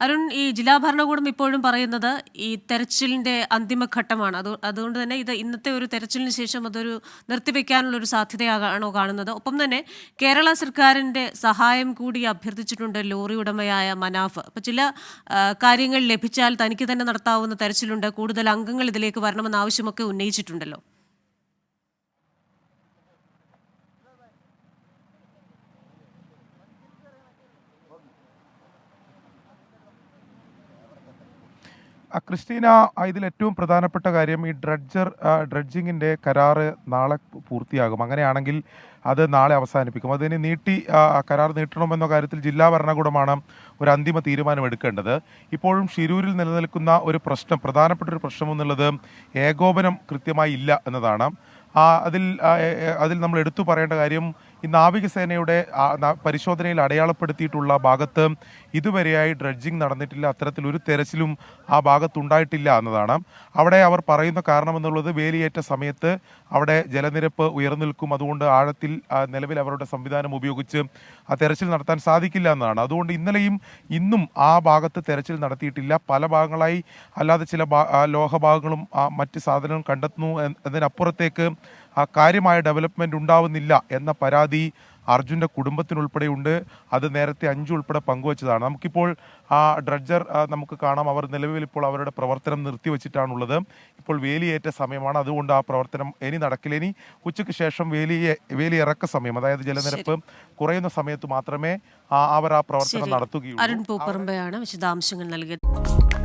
അരുൺ, ഈ ജില്ലാ ഭരണകൂടം ഇപ്പോഴും പറയുന്നത് ഈ തെരച്ചിലിന്റെ അന്തിമഘട്ടമാണ്. അതുകൊണ്ട് തന്നെ ഇത് ഇന്നത്തെ ഒരു തെരച്ചിലിന് ശേഷം അതൊരു നിർത്തിവെക്കാനുള്ള ഒരു സാധ്യതയാണോ കാണുന്നത്? ഒപ്പം തന്നെ കേരള സർക്കാരിന്റെ സഹായം കൂടി അഭ്യർത്ഥിച്ചിട്ടുണ്ട് ലോറി ഉടമയായ മനാഫ്. അപ്പോൾ ചില കാര്യങ്ങൾ ലഭിച്ചാൽ തനിക്ക് തന്നെ നടത്താവുന്ന തെരച്ചിലുണ്ട്, കൂടുതൽ അംഗങ്ങൾ ഇതിലേക്ക് വരണമെന്ന ആവശ്യമൊക്കെ ഉന്നയിച്ചിട്ടുണ്ടല്ലോ. ക്രിസ്റ്റീന, ഇതിൽ ഏറ്റവും പ്രധാനപ്പെട്ട കാര്യം ഈ ഡ്രഡ്ജിങ്ങിൻ്റെ കരാറ് നാളെ പൂർത്തിയാകും. അങ്ങനെയാണെങ്കിൽ അത് നാളെ അവസാനിപ്പിക്കും. അതിന് കരാർ നീട്ടണമെന്ന കാര്യത്തിൽ ജില്ലാ ഭരണകൂടമാണ് ഒരു അന്തിമ തീരുമാനം എടുക്കേണ്ടത്. ഇപ്പോഴും ഷിരൂരിൽ നിലനിൽക്കുന്ന ഒരു പ്രശ്നം, പ്രധാനപ്പെട്ട ഒരു പ്രശ്നം എന്നുള്ളത് ഏകോപനം കൃത്യമായി ഇല്ല എന്നതാണ്. അതിൽ നമ്മൾ എടുത്തു പറയേണ്ട കാര്യം, ഈ നാവികസേനയുടെ പരിശോധനയിൽ അടയാളപ്പെടുത്തിയിട്ടുള്ള ഭാഗത്ത് ഇതുവരെയായി ഡ്രഡ്ജിങ് നടന്നിട്ടില്ല, അത്തരത്തിലൊരു തെരച്ചിലും ആ ഭാഗത്തുണ്ടായിട്ടില്ല എന്നതാണ്. അവിടെ അവർ പറയുന്ന കാരണമെന്നുള്ളത് വേലിയേറ്റ സമയത്ത് അവിടെ ജലനിരപ്പ് ഉയർന്നു നിൽക്കും, അതുകൊണ്ട് ആഴത്തിൽ നിലവിൽ അവരുടെ സംവിധാനം ഉപയോഗിച്ച് ആ തെരച്ചിൽ നടത്താൻ സാധിക്കില്ല എന്നതാണ്. അതുകൊണ്ട് ഇന്നലെയും ഇന്നും ആ ഭാഗത്ത് തെരച്ചിൽ നടത്തിയിട്ടില്ല. പല ഭാഗങ്ങളായി അല്ലാതെ ചില ലോഹഭാഗങ്ങളും മറ്റ് സാധനങ്ങളും കണ്ടെത്തുന്നു എന്നതിനപ്പുറത്തേക്ക് കാര്യമായ ഡെവലപ്മെന്റ് ഉണ്ടാവുന്നില്ല എന്ന പരാതി അർജുൻ്റെ കുടുംബത്തിനുൾപ്പെടെയുണ്ട്. അത് നേരത്തെ 5 ഉൾപ്പെടെ പങ്കുവച്ചതാണ്. നമുക്കിപ്പോൾ ഡ്രഡ്ജർ നമുക്ക് കാണാം. അവർ നിലവിൽ ഇപ്പോൾ അവരുടെ പ്രവർത്തനം നിർത്തിവെച്ചിട്ടാണുള്ളത്. ഇപ്പോൾ വേലിയേറ്റ സമയമാണ്, അതുകൊണ്ട് ആ പ്രവർത്തനം ഇനി നടക്കില്ല. ഇനി ഉച്ചയ്ക്ക് ശേഷം വേലിയിറക്ക സമയം, അതായത് ജലനിരപ്പ് കുറയുന്ന സമയത്ത് മാത്രമേ അവർ ആ പ്രവർത്തനം നടത്തുകയുള്ളൂ. അരുൺ പൂപ്പറമ്പയാണ് വിശദാംശങ്ങൾ നൽകിയത്.